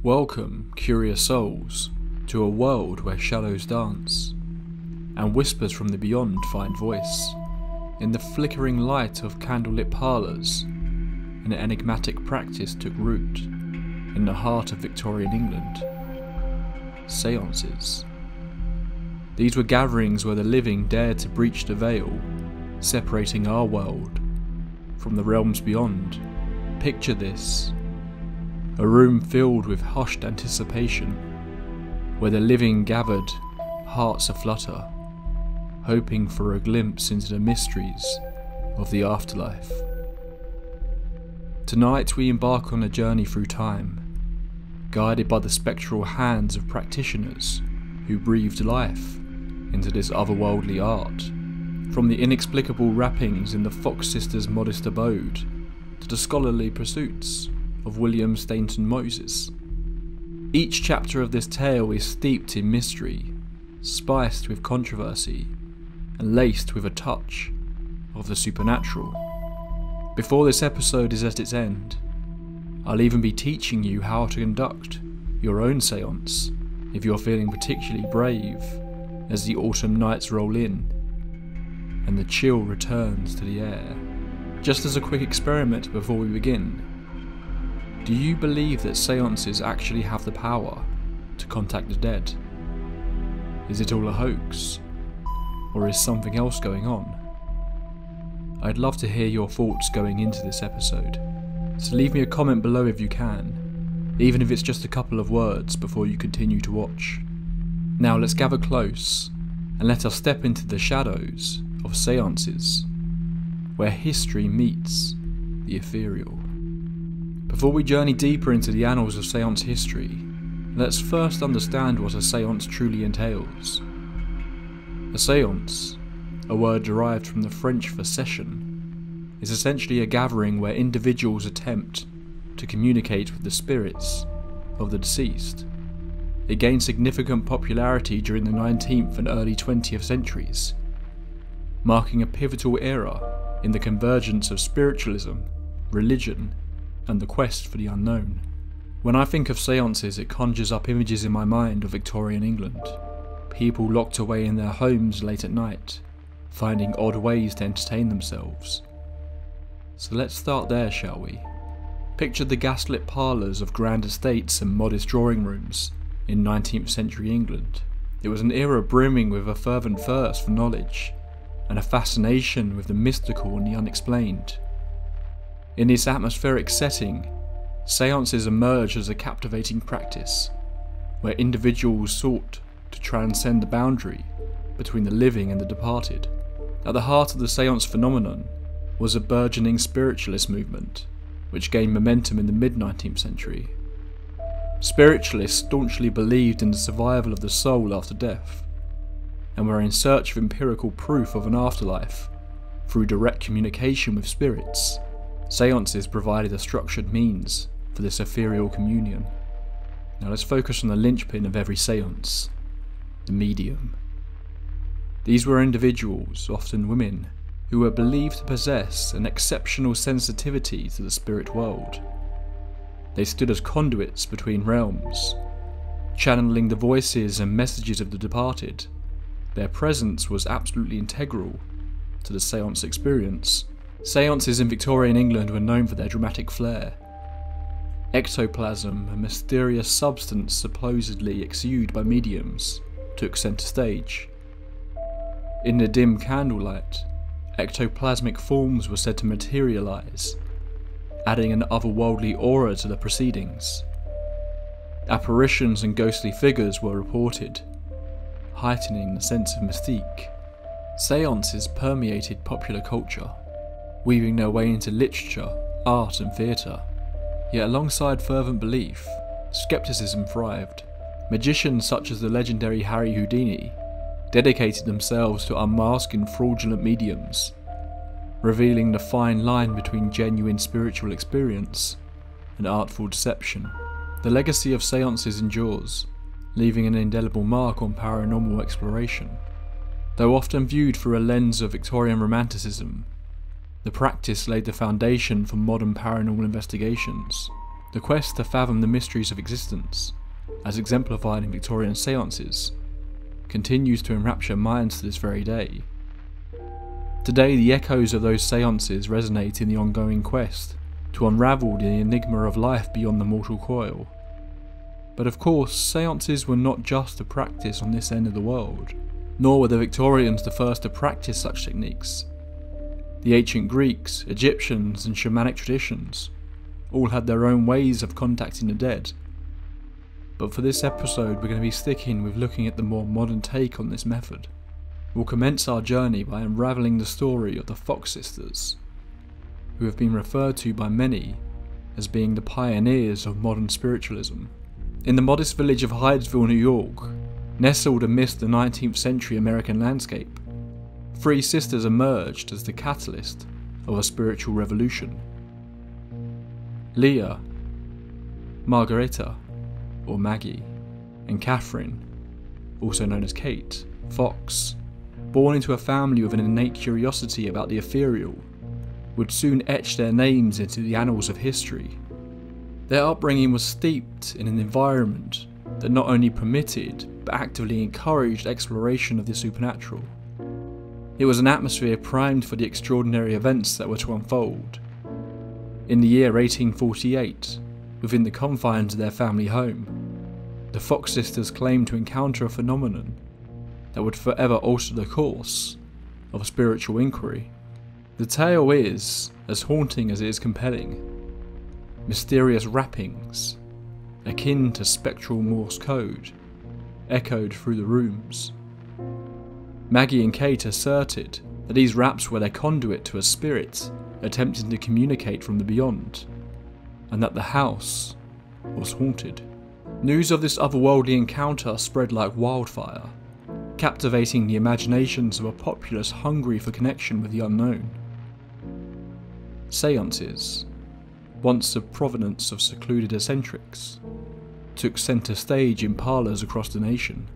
Welcome, curious souls, to a world where shadows dance, and whispers from the beyond find voice. In the flickering light of candlelit parlours, an enigmatic practice took root in the heart of Victorian England. Seances. These were gatherings where the living dared to breach the veil, separating our world from the realms beyond. Picture this. A room filled with hushed anticipation, where the living gathered, hearts aflutter, hoping for a glimpse into the mysteries of the afterlife. Tonight we embark on a journey through time, guided by the spectral hands of practitioners who breathed life into this otherworldly art. From the inexplicable wrappings in the Fox sisters' modest abode, to the scholarly pursuits of William Stainton Moses. Each chapter of this tale is steeped in mystery, spiced with controversy, and laced with a touch of the supernatural. Before this episode is at its end, I'll even be teaching you how to conduct your own seance if you're feeling particularly brave as the autumn nights roll in and the chill returns to the air. Just as a quick experiment before we begin, do you believe that seances actually have the power to contact the dead? Is it all a hoax? Or is something else going on? I'd love to hear your thoughts going into this episode, so leave me a comment below if you can, even if it's just a couple of words before you continue to watch. Now let's gather close and let us step into the shadows of seances, where history meets the ethereal. Before we journey deeper into the annals of seance history, let's first understand what a seance truly entails. A seance, a word derived from the French for session, is essentially a gathering where individuals attempt to communicate with the spirits of the deceased. It gained significant popularity during the 19th and early 20th centuries, marking a pivotal era in the convergence of spiritualism, religion, and the quest for the unknown. When I think of seances, it conjures up images in my mind of Victorian England. People locked away in their homes late at night, finding odd ways to entertain themselves. So let's start there, shall we? Picture the gaslit parlours of grand estates and modest drawing rooms in 19th century England. It was an era brimming with a fervent thirst for knowledge, and a fascination with the mystical and the unexplained. In this atmospheric setting, seances emerged as a captivating practice, where individuals sought to transcend the boundary between the living and the departed. At the heart of the seance phenomenon was a burgeoning spiritualist movement, which gained momentum in the mid-19th century. Spiritualists staunchly believed in the survival of the soul after death, and were in search of empirical proof of an afterlife through direct communication with spirits. Seances provided a structured means for this ethereal communion. Now let's focus on the linchpin of every seance, the medium. These were individuals, often women, who were believed to possess an exceptional sensitivity to the spirit world. They stood as conduits between realms, channeling the voices and messages of the departed. Their presence was absolutely integral to the seance experience. Seances in Victorian England were known for their dramatic flair. Ectoplasm, a mysterious substance supposedly exuded by mediums, took centre stage. In the dim candlelight, ectoplasmic forms were said to materialise, adding an otherworldly aura to the proceedings. Apparitions and ghostly figures were reported, heightening the sense of mystique. Seances permeated popular culture, weaving their way into literature, art and theatre. Yet alongside fervent belief, skepticism thrived. Magicians such as the legendary Harry Houdini dedicated themselves to unmasking fraudulent mediums, revealing the fine line between genuine spiritual experience and artful deception. The legacy of seances endures, leaving an indelible mark on paranormal exploration. Though often viewed through a lens of Victorian romanticism, the practice laid the foundation for modern paranormal investigations. The quest to fathom the mysteries of existence, as exemplified in Victorian Seances, continues to enrapture minds to this very day. Today, the echoes of those seances resonate in the ongoing quest to unravel the enigma of life beyond the mortal coil. But of course, seances were not just a practice on this end of the world, nor were the Victorians the first to practice such techniques. The ancient Greeks, Egyptians, and shamanic traditions all had their own ways of contacting the dead. But for this episode, we're going to be sticking with looking at the more modern take on this method. We'll commence our journey by unravelling the story of the Fox sisters, who have been referred to by many as being the pioneers of modern spiritualism. In the modest village of Hydesville, New York, nestled amidst the 19th century American landscape, three sisters emerged as the catalyst of a spiritual revolution. Leah, Margareta, or Maggie, and Catherine, also known as Kate, Fox, born into a family with an innate curiosity about the ethereal, would soon etch their names into the annals of history. Their upbringing was steeped in an environment that not only permitted but actively encouraged exploration of the supernatural. It was an atmosphere primed for the extraordinary events that were to unfold. In the year 1848, within the confines of their family home, the Fox sisters claimed to encounter a phenomenon that would forever alter the course of spiritual inquiry. The tale is as haunting as it is compelling. Mysterious rappings, akin to spectral Morse code, echoed through the rooms. Maggie and Kate asserted that these raps were their conduit to a spirit attempting to communicate from the beyond, and that the house was haunted. News of this otherworldly encounter spread like wildfire, captivating the imaginations of a populace hungry for connection with the unknown. Seances, once the provenance of secluded eccentrics, took centre stage in parlors across the nation.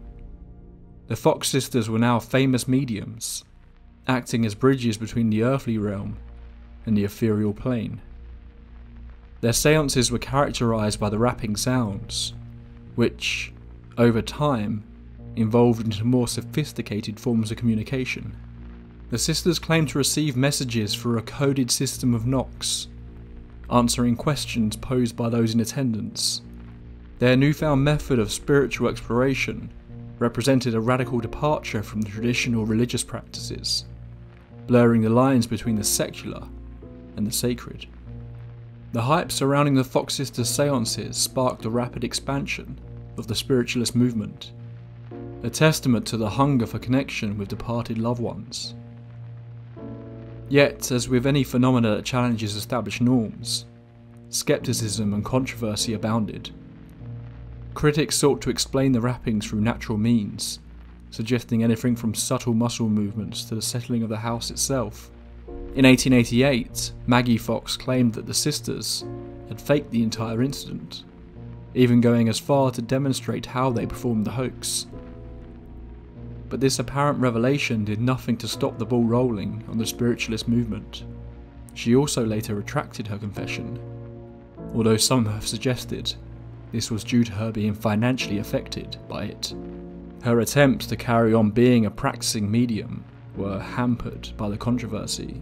The Fox sisters were now famous mediums, acting as bridges between the earthly realm and the ethereal plane. Their seances were characterised by the rapping sounds, which, over time, evolved into more sophisticated forms of communication. The sisters claimed to receive messages through a coded system of knocks, answering questions posed by those in attendance. Their newfound method of spiritual exploration represented a radical departure from the traditional religious practices, blurring the lines between the secular and the sacred. The hype surrounding the Fox sisters' seances sparked a rapid expansion of the spiritualist movement, a testament to the hunger for connection with departed loved ones. Yet, as with any phenomena that challenges established norms, skepticism and controversy abounded. Critics sought to explain the rappings through natural means, suggesting anything from subtle muscle movements to the settling of the house itself. In 1888, Maggie Fox claimed that the sisters had faked the entire incident, even going as far to demonstrate how they performed the hoax. But this apparent revelation did nothing to stop the ball rolling on the spiritualist movement. She also later retracted her confession, although some have suggested this was due to her being financially affected by it. Her attempts to carry on being a practicing medium were hampered by the controversy.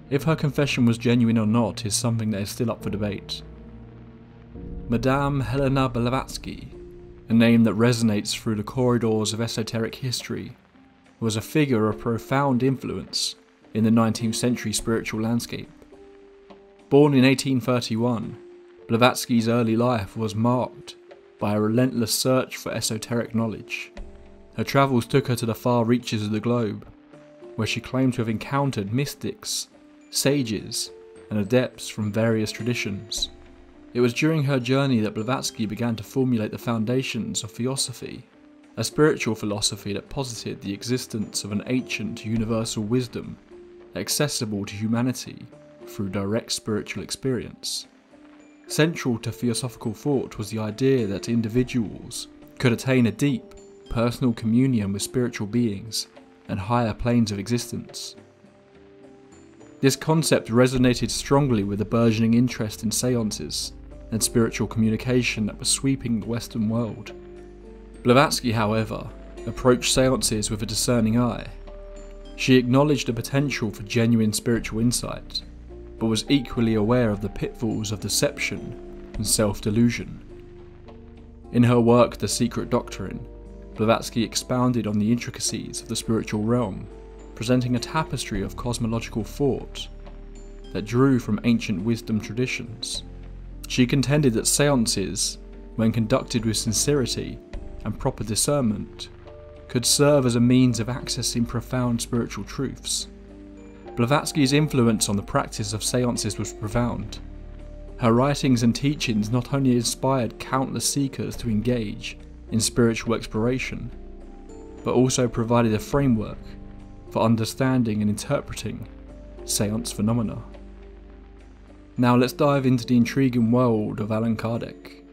If her confession was genuine or not is something that is still up for debate. Madame Helena Blavatsky, a name that resonates through the corridors of esoteric history, was a figure of profound influence in the 19th century spiritual landscape. Born in 1831, Blavatsky's early life was marked by a relentless search for esoteric knowledge. Her travels took her to the far reaches of the globe, where she claimed to have encountered mystics, sages, and adepts from various traditions. It was during her journey that Blavatsky began to formulate the foundations of theosophy, a spiritual philosophy that posited the existence of an ancient universal wisdom accessible to humanity through direct spiritual experience. Central to theosophical thought was the idea that individuals could attain a deep, personal communion with spiritual beings and higher planes of existence. This concept resonated strongly with the burgeoning interest in seances, and spiritual communication that was sweeping the Western world. Blavatsky, however, approached seances with a discerning eye. She acknowledged the potential for genuine spiritual insight, but was equally aware of the pitfalls of deception and self-delusion. In her work The Secret Doctrine, Blavatsky expounded on the intricacies of the spiritual realm, presenting a tapestry of cosmological thought that drew from ancient wisdom traditions. She contended that seances, when conducted with sincerity and proper discernment, could serve as a means of accessing profound spiritual truths. Blavatsky's influence on the practice of seances was profound. Her writings and teachings not only inspired countless seekers to engage in spiritual exploration, but also provided a framework for understanding and interpreting seance phenomena. Now let's dive into the intriguing world of Allan Kardec.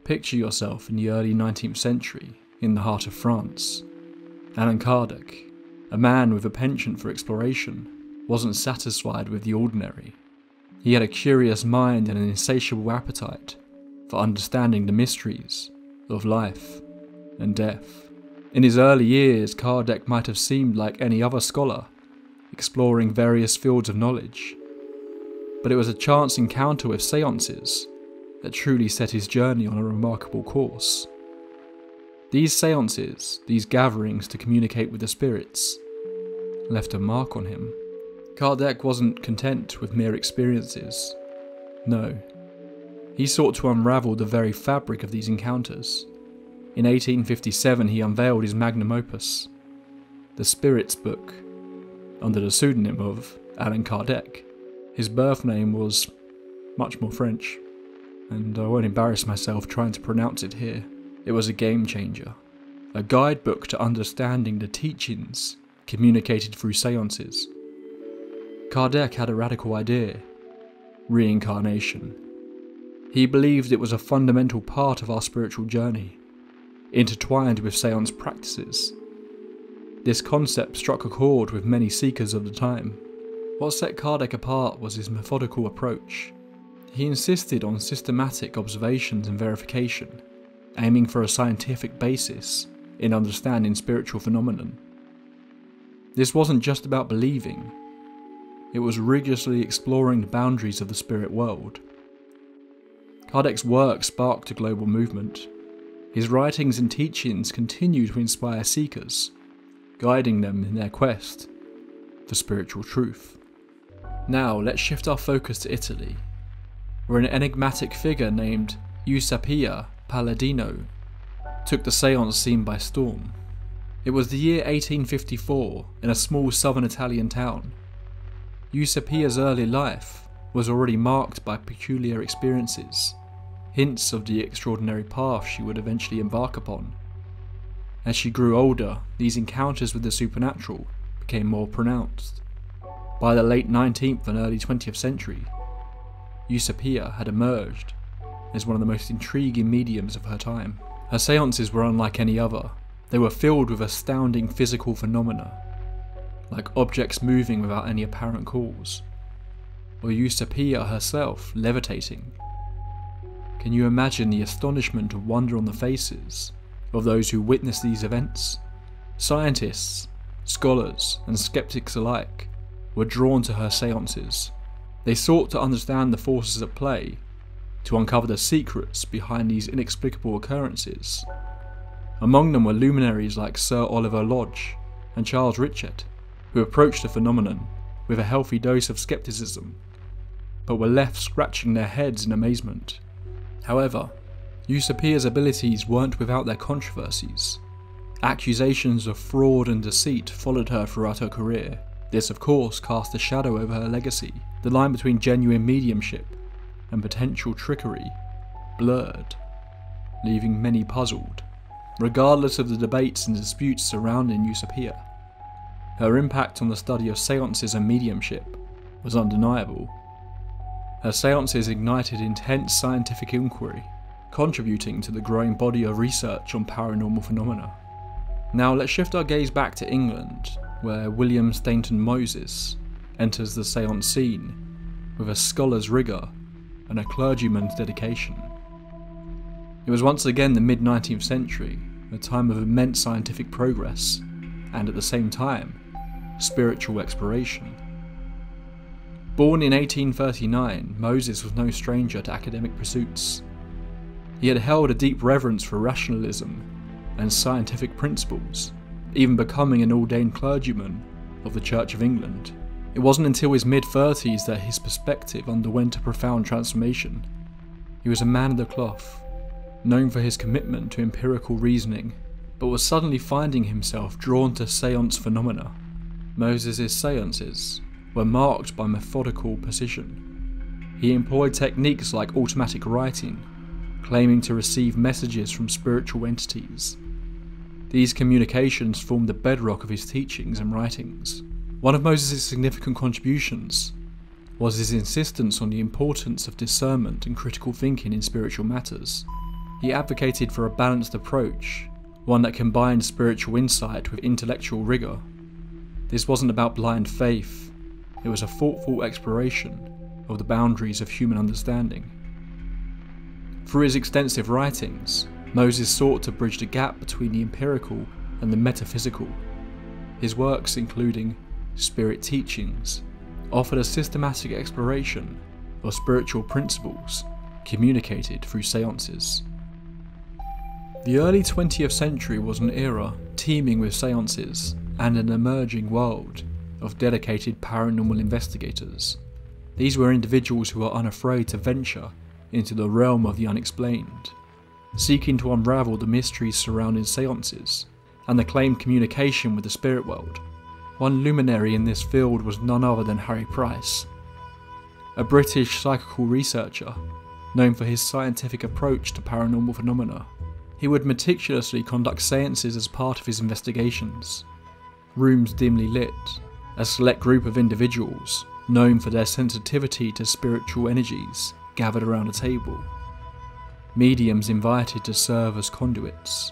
Picture yourself in the early 19th century, in the heart of France. Allan Kardec, a man with a penchant for exploration, wasn't satisfied with the ordinary. He had a curious mind and an insatiable appetite for understanding the mysteries of life and death. In his early years, Kardec might have seemed like any other scholar, exploring various fields of knowledge. But it was a chance encounter with seances that truly set his journey on a remarkable course. These seances, these gatherings to communicate with the spirits, left a mark on him. Kardec wasn't content with mere experiences. No. He sought to unravel the very fabric of these encounters. In 1857 he unveiled his magnum opus, The Spirits Book, under the pseudonym of Allan Kardec. His birth name was much more French, and I won't embarrass myself trying to pronounce it here. It was a game changer, a guidebook to understanding the teachings communicated through seances. Kardec had a radical idea: reincarnation. He believed it was a fundamental part of our spiritual journey, intertwined with seance practices. This concept struck a chord with many seekers of the time. What set Kardec apart was his methodical approach. He insisted on systematic observations and verification, aiming for a scientific basis in understanding spiritual phenomenon. This wasn't just about believing, it was rigorously exploring the boundaries of the spirit world. Kardec's work sparked a global movement. His writings and teachings continue to inspire seekers, guiding them in their quest for spiritual truth. Now let's shift our focus to Italy, where an enigmatic figure named Eusapia Palladino took the seance scene by storm. It was the year 1854 in a small southern Italian town. Eusapia's early life was already marked by peculiar experiences, hints of the extraordinary path she would eventually embark upon. As she grew older, these encounters with the supernatural became more pronounced. By the late 19th and early 20th century, Eusapia had emerged as one of the most intriguing mediums of her time. Her seances were unlike any other. They were filled with astounding physical phenomena, like objects moving without any apparent cause, or Eusapia herself levitating. Can you imagine the astonishment and wonder on the faces of those who witnessed these events? Scientists, scholars, and skeptics alike were drawn to her seances. They sought to understand the forces at play, to uncover the secrets behind these inexplicable occurrences. Among them were luminaries like Sir Oliver Lodge and Charles Richet, who approached the phenomenon with a healthy dose of skepticism, but were left scratching their heads in amazement. However, Eusapia's abilities weren't without their controversies. Accusations of fraud and deceit followed her throughout her career. This of course cast a shadow over her legacy. The line between genuine mediumship and potential trickery blurred, leaving many puzzled. Regardless of the debates and disputes surrounding Eusapia, her impact on the study of seances and mediumship was undeniable. Her seances ignited intense scientific inquiry, contributing to the growing body of research on paranormal phenomena. Now let's shift our gaze back to England, where William Stainton Moses enters the seance scene with a scholar's rigour and a clergyman's dedication. It was once again the mid-19th century, a time of immense scientific progress, and at the same time, spiritual exploration. Born in 1839, Moses was no stranger to academic pursuits. He had held a deep reverence for rationalism and scientific principles, even becoming an ordained clergyman of the Church of England. It wasn't until his mid-30s that his perspective underwent a profound transformation. He was a man of the cloth, known for his commitment to empirical reasoning, but was suddenly finding himself drawn to seance phenomena. Moses' seances were marked by methodical precision. He employed techniques like automatic writing, claiming to receive messages from spiritual entities. These communications formed the bedrock of his teachings and writings. One of Moses' significant contributions was his insistence on the importance of discernment and critical thinking in spiritual matters. He advocated for a balanced approach, one that combined spiritual insight with intellectual rigour. This wasn't about blind faith, it was a thoughtful exploration of the boundaries of human understanding. Through his extensive writings, Moses sought to bridge the gap between the empirical and the metaphysical. His works, including Spirit Teachings, offered a systematic exploration of spiritual principles communicated through seances. The early 20th century was an era teeming with seances and an emerging world of dedicated paranormal investigators. These were individuals who were unafraid to venture into the realm of the unexplained, seeking to unravel the mysteries surrounding seances and the claimed communication with the spirit world. One luminary in this field was none other than Harry Price, a British psychical researcher known for his scientific approach to paranormal phenomena. He would meticulously conduct seances as part of his investigations. Rooms dimly lit, a select group of individuals, known for their sensitivity to spiritual energies, gathered around a table. Mediums invited to serve as conduits.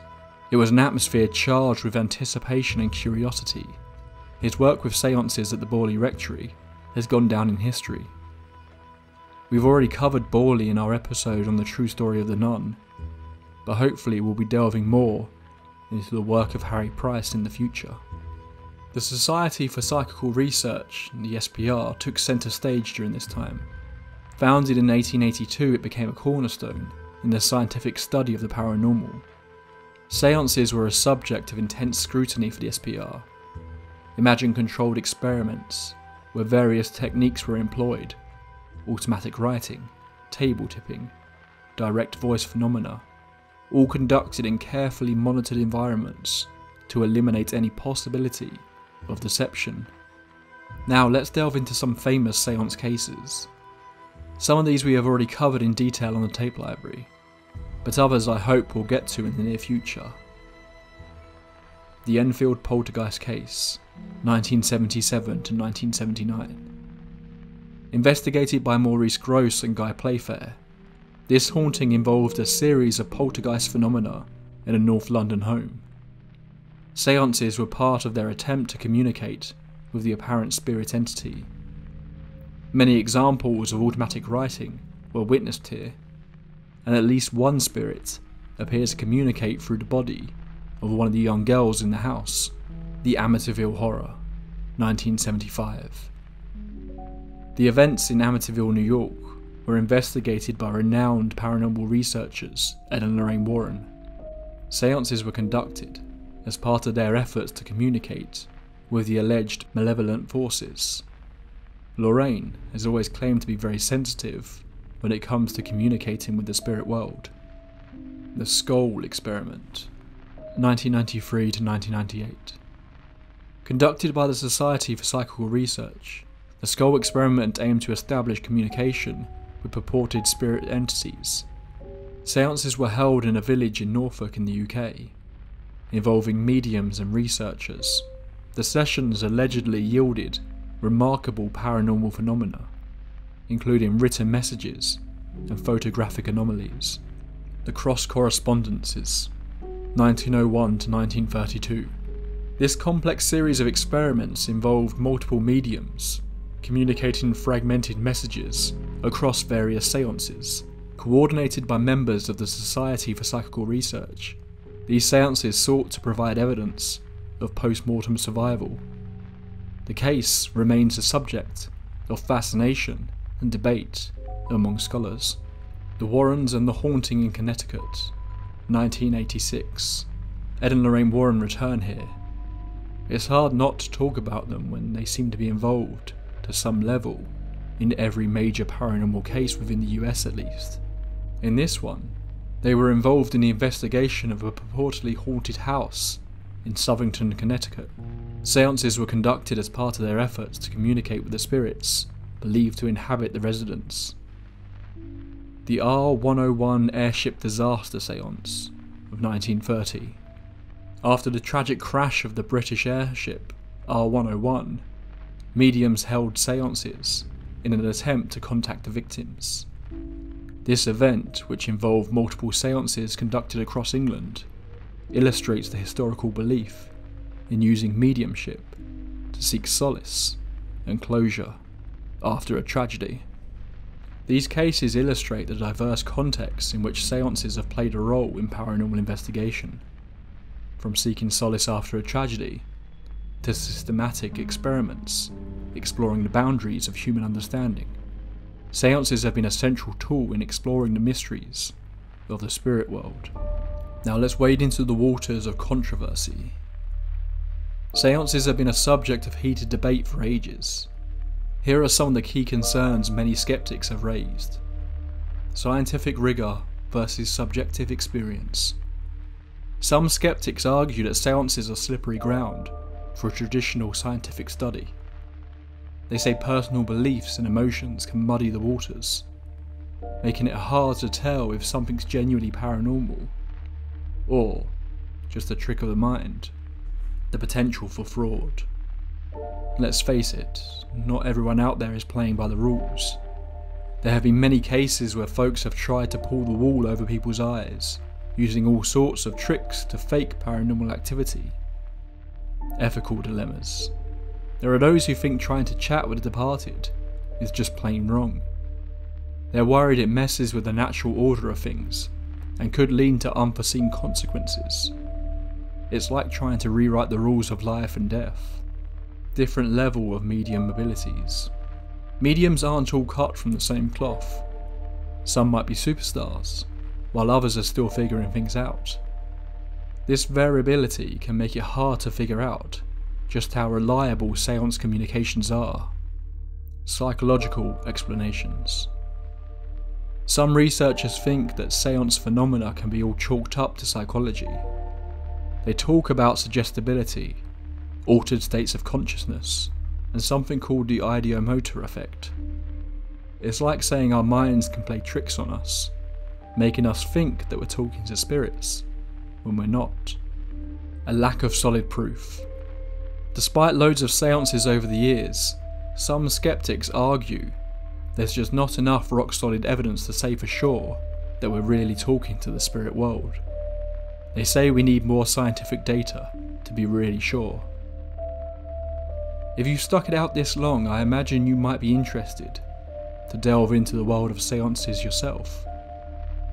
It was an atmosphere charged with anticipation and curiosity. His work with seances at the Borley Rectory has gone down in history. We've already covered Borley in our episode on the true story of the nun, but hopefully we'll be delving more into the work of Harry Price in the future. The Society for Psychical Research, the SPR, took centre stage during this time. Founded in 1882, it became a cornerstone in the scientific study of the paranormal. Seances were a subject of intense scrutiny for the SPR. Imagine controlled experiments where various techniques were employed: automatic writing, table tipping, direct voice phenomena, all conducted in carefully monitored environments to eliminate any possibility of deception. Now let's delve into some famous seance cases. Some of these we have already covered in detail on the tape library, but others I hope we'll get to in the near future. The Enfield Poltergeist Case, 1977 to 1979. Investigated by Maurice Grosse and Guy Playfair, this haunting involved a series of poltergeist phenomena in a North London home. Seances were part of their attempt to communicate with the apparent spirit entity. Many examples of automatic writing were witnessed here, and at least one spirit appears to communicate through the body of one of the young girls in the house. The Amityville Horror, 1975. The events in Amityville, New York were investigated by renowned paranormal researchers Ed and Lorraine Warren. Seances were conducted as part of their efforts to communicate with the alleged malevolent forces. Lorraine has always claimed to be very sensitive when it comes to communicating with the spirit world. The Skull Experiment, 1993 to 1998. Conducted by the Society for Psychical Research, the Skull Experiment aimed to establish communication with purported spirit entities. Seances were held in a village in Norfolk in the UK, involving mediums and researchers. The sessions allegedly yielded remarkable paranormal phenomena, including written messages and photographic anomalies. The Cross Correspondences, 1901 to 1932. This complex series of experiments involved multiple mediums communicating fragmented messages across various seances, coordinated by members of the Society for Psychical Research. These seances sought to provide evidence of post-mortem survival. The case remains a subject of fascination and debate among scholars. The Warrens and the Haunting in Connecticut, 1986. Ed and Lorraine Warren return here. It's hard not to talk about them when they seem to be involved, to some level, in every major paranormal case within the US at least. In this one, they were involved in the investigation of a purportedly haunted house in Southington, Connecticut. Seances were conducted as part of their efforts to communicate with the spirits believed to inhabit the residence. The R-101 airship disaster seance of 1930. After the tragic crash of the British airship R-101, mediums held seances in an attempt to contact the victims. This event, which involved multiple seances conducted across England, illustrates the historical belief in using mediumship to seek solace and closure after a tragedy. These cases illustrate the diverse contexts in which seances have played a role in paranormal investigation, from seeking solace after a tragedy to systematic experiments exploring the boundaries of human understanding. Seances have been a central tool in exploring the mysteries of the spirit world. Now let's wade into the waters of controversy. Seances have been a subject of heated debate for ages. Here are some of the key concerns many skeptics have raised. Scientific rigour versus subjective experience. Some skeptics argue that seances are slippery ground for a traditional scientific study. They say personal beliefs and emotions can muddy the waters, making it hard to tell if something's genuinely paranormal or just a trick of the mind. The potential for fraud. Let's face it, not everyone out there is playing by the rules. There have been many cases where folks have tried to pull the wool over people's eyes, using all sorts of tricks to fake paranormal activity. Ethical dilemmas. There are those who think trying to chat with the departed is just plain wrong. They're worried it messes with the natural order of things and could lead to unforeseen consequences. It's like trying to rewrite the rules of life and death. Different level of medium abilities. Mediums aren't all cut from the same cloth. Some might be superstars, while others are still figuring things out. This variability can make it hard to figure out just how reliable seance communications are. Psychological explanations. Some researchers think that seance phenomena can be all chalked up to psychology. They talk about suggestibility, altered states of consciousness, and something called the ideomotor effect. It's like saying our minds can play tricks on us, making us think that we're talking to spirits when we're not. A lack of solid proof. Despite loads of seances over the years, some skeptics argue there's just not enough rock-solid evidence to say for sure that we're really talking to the spirit world. They say we need more scientific data to be really sure. If you've stuck it out this long, I imagine you might be interested to delve into the world of seances yourself.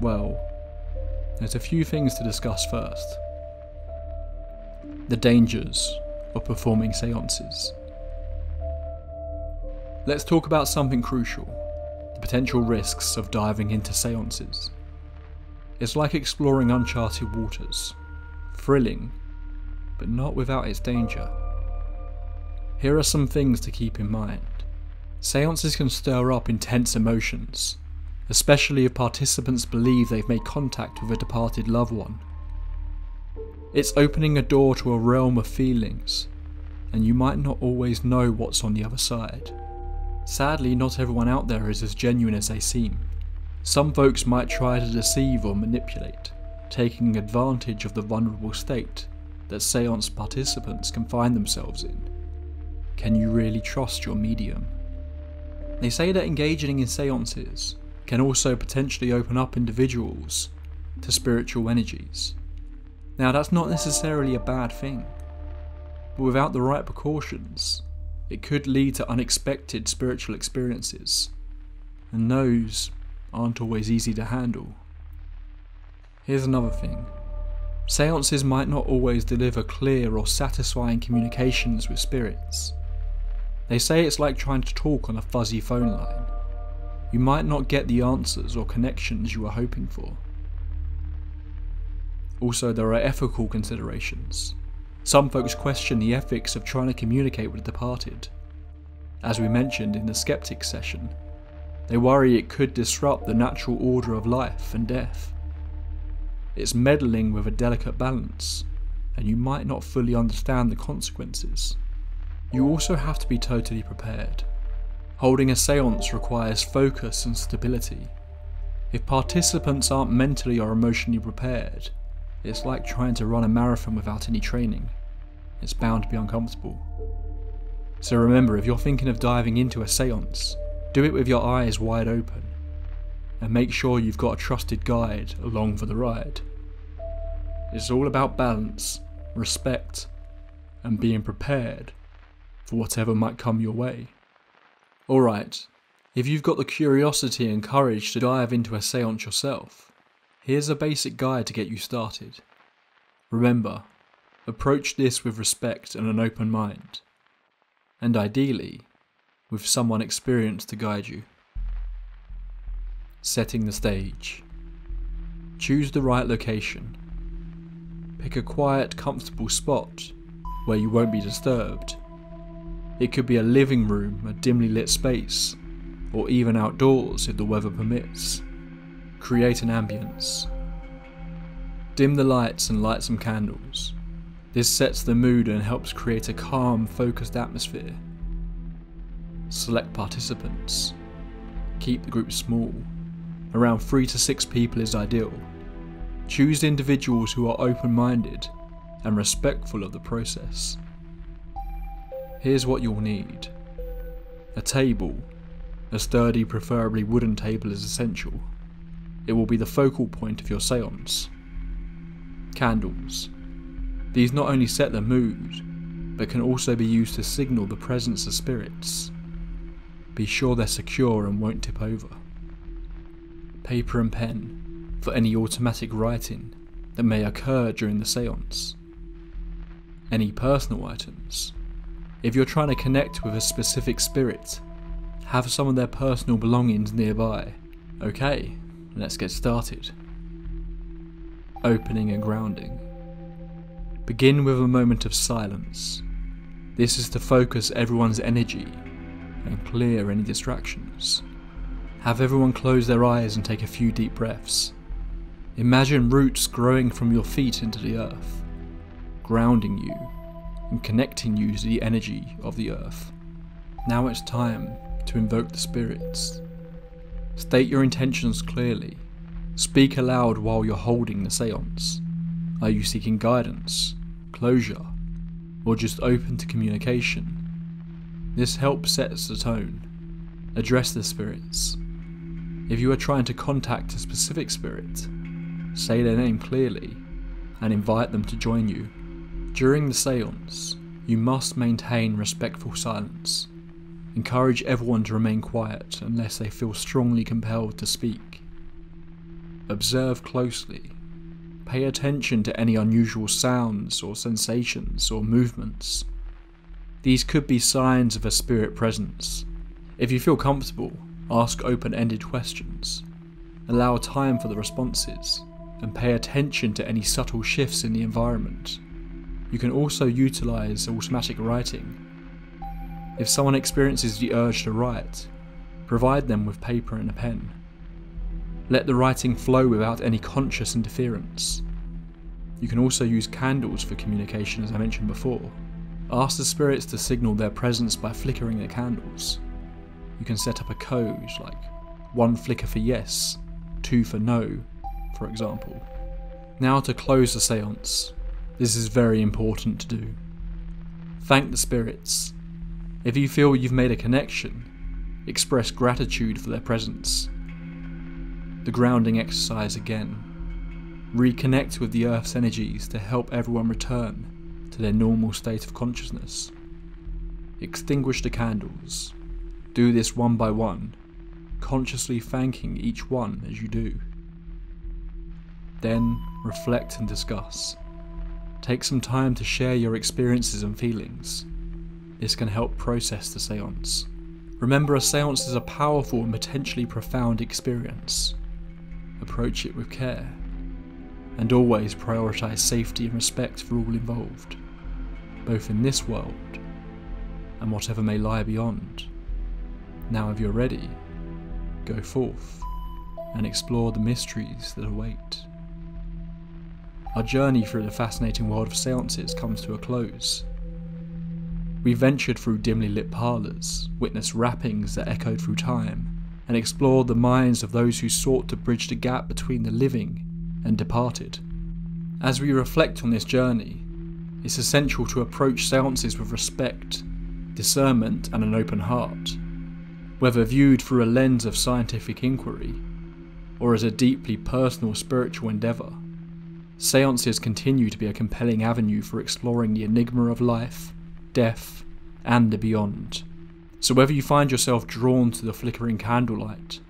Well, there's a few things to discuss first. The dangers of performing seances. Let's talk about something crucial, the potential risks of diving into seances. It's like exploring uncharted waters, thrilling, but not without its danger. Here are some things to keep in mind. Seances can stir up intense emotions, especially if participants believe they've made contact with a departed loved one. It's opening a door to a realm of feelings, and you might not always know what's on the other side. Sadly, not everyone out there is as genuine as they seem. Some folks might try to deceive or manipulate, taking advantage of the vulnerable state that seance participants can find themselves in. Can you really trust your medium? They say that engaging in seances can also potentially open up individuals to spiritual energies. Now, that's not necessarily a bad thing, but without the right precautions, it could lead to unexpected spiritual experiences. and those aren't always easy to handle. Here's another thing. Seances might not always deliver clear or satisfying communications with spirits. They say it's like trying to talk on a fuzzy phone line. You might not get the answers or connections you were hoping for. Also, there are ethical considerations. Some folks question the ethics of trying to communicate with the departed. As we mentioned in the skeptic session, they worry it could disrupt the natural order of life and death. It's meddling with a delicate balance, and you might not fully understand the consequences. You also have to be totally prepared. Holding a seance requires focus and stability. If participants aren't mentally or emotionally prepared, it's like trying to run a marathon without any training. It's bound to be uncomfortable. So remember, if you're thinking of diving into a seance, do it with your eyes wide open, and make sure you've got a trusted guide along for the ride. It's all about balance, respect, and being prepared for whatever might come your way. Alright, if you've got the curiosity and courage to dive into a seance yourself, here's a basic guide to get you started. Remember, approach this with respect and an open mind, and ideally, with someone experienced to guide you. Setting the stage. Choose the right location. Pick a quiet, comfortable spot where you won't be disturbed. It could be a living room, a dimly lit space, or even outdoors if the weather permits. Create an ambience. Dim the lights and light some candles. This sets the mood and helps create a calm, focused atmosphere. Select participants. Keep the group small. Around 3 to 6 people is ideal. Choose individuals who are open-minded and respectful of the process. Here's what you'll need. A table. A sturdy, preferably wooden table is essential. It will be the focal point of your seance. Candles. These not only set the mood, but can also be used to signal the presence of spirits. Be sure they're secure and won't tip over. Paper and pen, for any automatic writing that may occur during the seance. Any personal items. If you're trying to connect with a specific spirit, have some of their personal belongings nearby. Okay, let's get started. Opening and grounding. Begin with a moment of silence. This is to focus everyone's energy and clear any distractions. Have everyone close their eyes and take a few deep breaths. Imagine roots growing from your feet into the earth, grounding you and connecting you to the energy of the earth. Now it's time to invoke the spirits. State your intentions clearly. Speak aloud while you're holding the seance. Are you seeking guidance, closure, or just open to communication? This helps set the tone. Address the spirits. If you are trying to contact a specific spirit, say their name clearly and invite them to join you. During the seance, you must maintain respectful silence. Encourage everyone to remain quiet unless they feel strongly compelled to speak. Observe closely. Pay attention to any unusual sounds or sensations or movements. These could be signs of a spirit presence. If you feel comfortable, ask open-ended questions. Allow time for the responses, and pay attention to any subtle shifts in the environment. You can also utilise automatic writing. If someone experiences the urge to write, provide them with paper and a pen. Let the writing flow without any conscious interference. You can also use candles for communication, as I mentioned before. Ask the spirits to signal their presence by flickering the candles. You can set up a code like 1 flicker for yes, 2 for no, for example. Now to close the seance. This is very important to do. Thank the spirits. If you feel you've made a connection, express gratitude for their presence. The grounding exercise again. Reconnect with the Earth's energies to help everyone return to their normal state of consciousness. Extinguish the candles. Do this one by one. consciously thanking each one as you do. Then reflect and discuss. Take some time to share your experiences and feelings. This can help process the seance. Remember, a seance is a powerful and potentially profound experience. Approach it with care, and always prioritise safety and respect for all involved, both in this world and whatever may lie beyond. Now, if you're ready, go forth and explore the mysteries that await. Our journey through the fascinating world of seances comes to a close. We ventured through dimly lit parlours, witnessed rappings that echoed through time, and explored the minds of those who sought to bridge the gap between the living and departed. As we reflect on this journey, it's essential to approach seances with respect, discernment, and an open heart. Whether viewed through a lens of scientific inquiry, or as a deeply personal spiritual endeavour, seances continue to be a compelling avenue for exploring the enigma of life, death, and the beyond. So whether you find yourself drawn to the flickering candlelight,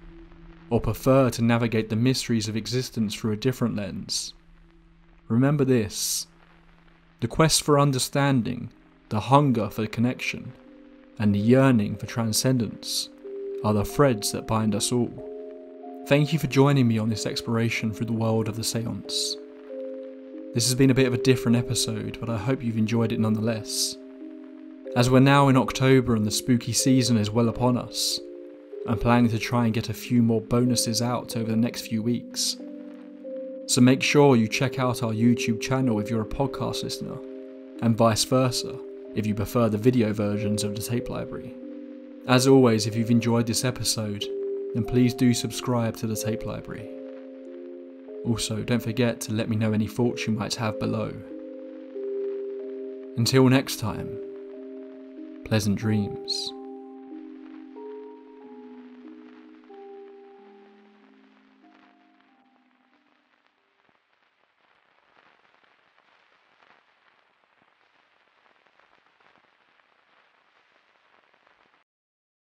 or prefer to navigate the mysteries of existence through a different lens, remember this: the quest for understanding, the hunger for connection, and the yearning for transcendence are the threads that bind us all. Thank you for joining me on this exploration through the world of the seance. This has been a bit of a different episode, but I hope you've enjoyed it nonetheless. As we're now in October and the spooky season is well upon us, I'm planning to try and get a few more bonuses out over the next few weeks. So make sure you check out our YouTube channel if you're a podcast listener, and vice versa if you prefer the video versions of the tape library. As always, if you've enjoyed this episode, then please do subscribe to the tape library. Also, don't forget to let me know any thoughts you might have below. Until next time, pleasant dreams.